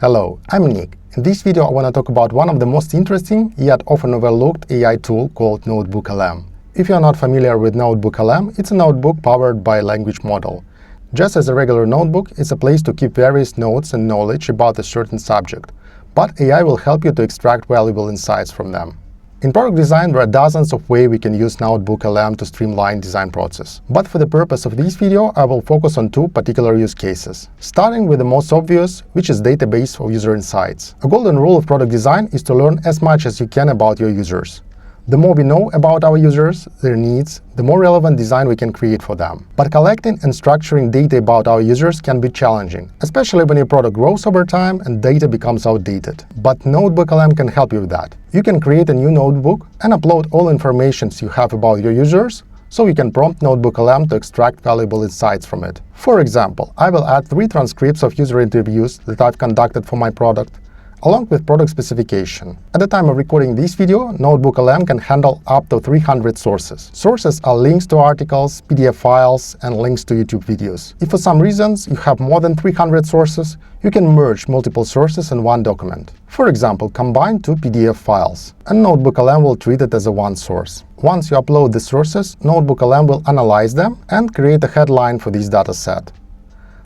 Hello, I'm Nick. In this video I want to talk about one of the most interesting yet often overlooked AI tool called NotebookLM. If you are not familiar with NotebookLM, it's a notebook powered by a language model. Just as a regular notebook, it's a place to keep various notes and knowledge about a certain subject, but AI will help you to extract valuable insights from them. In product design, there are dozens of ways we can use NotebookLM to streamline design process. But for the purpose of this video, I will focus on two particular use cases. Starting with the most obvious, which is database for user insights. A golden rule of product design is to learn as much as you can about your users. The more we know about our users, their needs, the more relevant design we can create for them. But collecting and structuring data about our users can be challenging, especially when your product grows over time and data becomes outdated. But NotebookLM can help you with that. You can create a new notebook and upload all information you have about your users, so you can prompt NotebookLM to extract valuable insights from it. For example, I will add 3 transcripts of user interviews that I've conducted for my product, along with product specification. At the time of recording this video, NotebookLM can handle up to 300 sources. Sources are links to articles, PDF files, and links to YouTube videos. If for some reasons you have more than 300 sources, you can merge multiple sources in one document. For example, combine 2 PDF files, and NotebookLM will treat it as a one source. Once you upload the sources, NotebookLM will analyze them and create a headline for this dataset.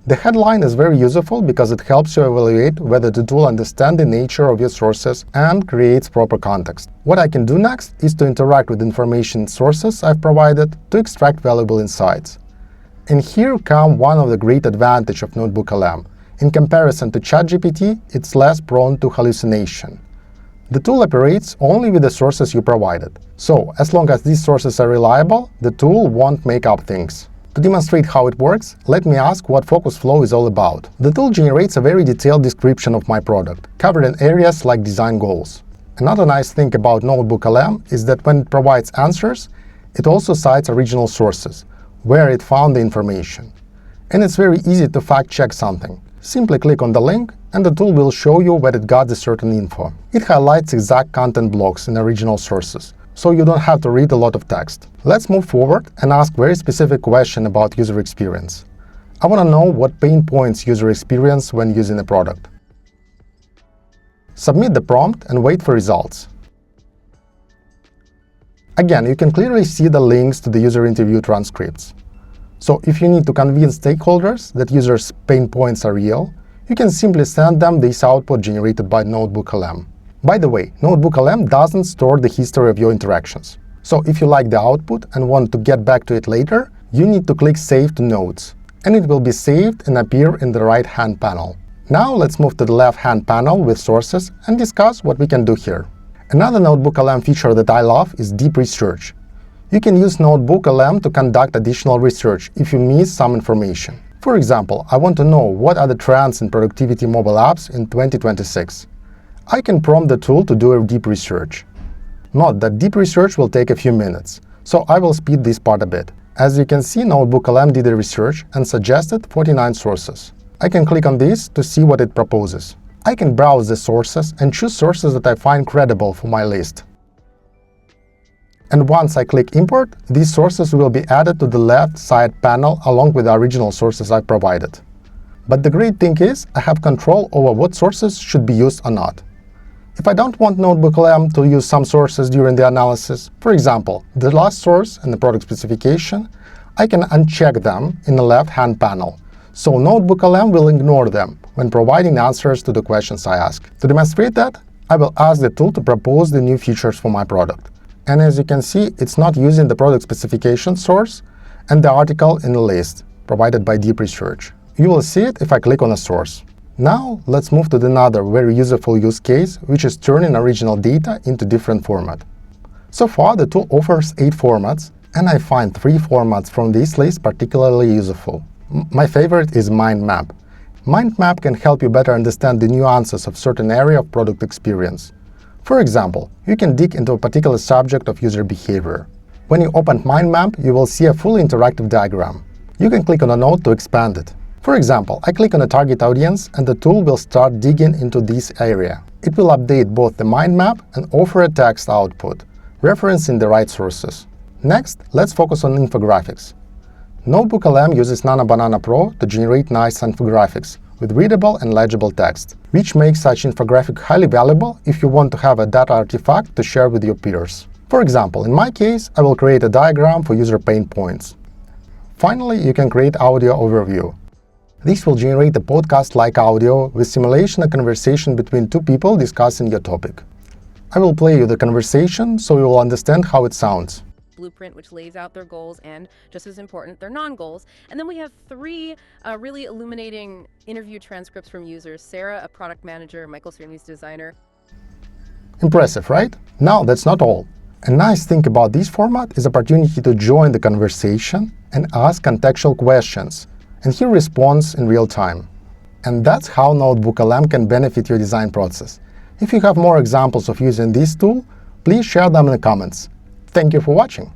The headline is very useful because it helps you evaluate whether the tool understands the nature of your sources and creates proper context. What I can do next is to interact with information sources I've provided to extract valuable insights. And here comes one of the great advantages of NotebookLM. In comparison to ChatGPT, it's less prone to hallucination. The tool operates only with the sources you provided. So, as long as these sources are reliable, the tool won't make up things. To demonstrate how it works, let me ask what focus flow is all about. The tool generates a very detailed description of my product, covered in areas like design goals. Another nice thing about NotebookLM is that when it provides answers, it also cites original sources, where it found the information. And it's very easy to fact-check something. Simply click on the link, and the tool will show you where it got the certain info. It highlights exact content blocks in original sources, so you don't have to read a lot of text. Let's move forward and ask very specific question about user experience. I want to know what pain points user experience when using a product. Submit the prompt and wait for results. Again, you can clearly see the links to the user interview transcripts. So if you need to convince stakeholders that users' pain points are real, you can simply send them this output generated by NotebookLM. By the way, NotebookLM doesn't store the history of your interactions. So if you like the output and want to get back to it later, you need to click Save to Notes, and it will be saved and appear in the right-hand panel. Now let's move to the left-hand panel with sources and discuss what we can do here. Another NotebookLM feature that I love is deep research. You can use NotebookLM to conduct additional research if you miss some information. For example, I want to know what are the trends in productivity mobile apps in 2026. I can prompt the tool to do a deep research. Note that deep research will take a few minutes, so I will speed this part a bit. As you can see, NotebookLM did the research and suggested 49 sources. I can click on this to see what it proposes. I can browse the sources and choose sources that I find credible for my list. And once I click Import, these sources will be added to the left side panel along with the original sources I provided. But the great thing is, I have control over what sources should be used or not. If I don't want NotebookLM to use some sources during the analysis, for example, the last source and the product specification, I can uncheck them in the left-hand panel, so NotebookLM will ignore them when providing answers to the questions I ask. To demonstrate that, I will ask the tool to propose the new features for my product. And as you can see, it's not using the product specification source and the article in the list provided by Deep Research. You will see it if I click on a source. Now, let's move to another very useful use case, which is turning original data into different formats. So far, the tool offers 8 formats, and I find 3 formats from this list particularly useful. My favorite is Mind Map. Mind Map can help you better understand the nuances of certain area of product experience. For example, you can dig into a particular subject of user behavior. When you open Mind Map, you will see a fully interactive diagram. You can click on a node to expand it. For example, I click on a target audience and the tool will start digging into this area. It will update both the mind map and offer a text output, referencing the right sources. Next, let's focus on infographics. NotebookLM uses Nano Banana Pro to generate nice infographics, with readable and legible text, which makes such infographic highly valuable if you want to have a data artifact to share with your peers. For example, in my case, I will create a diagram for user pain points. Finally, you can create audio overview. This will generate a podcast-like audio with simulation a conversation between two people discussing your topic. I will play you the conversation so you will understand how it sounds. Blueprint, which lays out their goals and, just as important, their non-goals. And then we have three really illuminating interview transcripts from users: Sarah, a product manager; Michael Cerny's designer. Impressive, right? Now, that's not all. A nice thing about this format is opportunity to join the conversation and ask contextual questions and hear response in real time. And that's how NotebookLM can benefit your design process. If you have more examples of using this tool, please share them in the comments. Thank you for watching.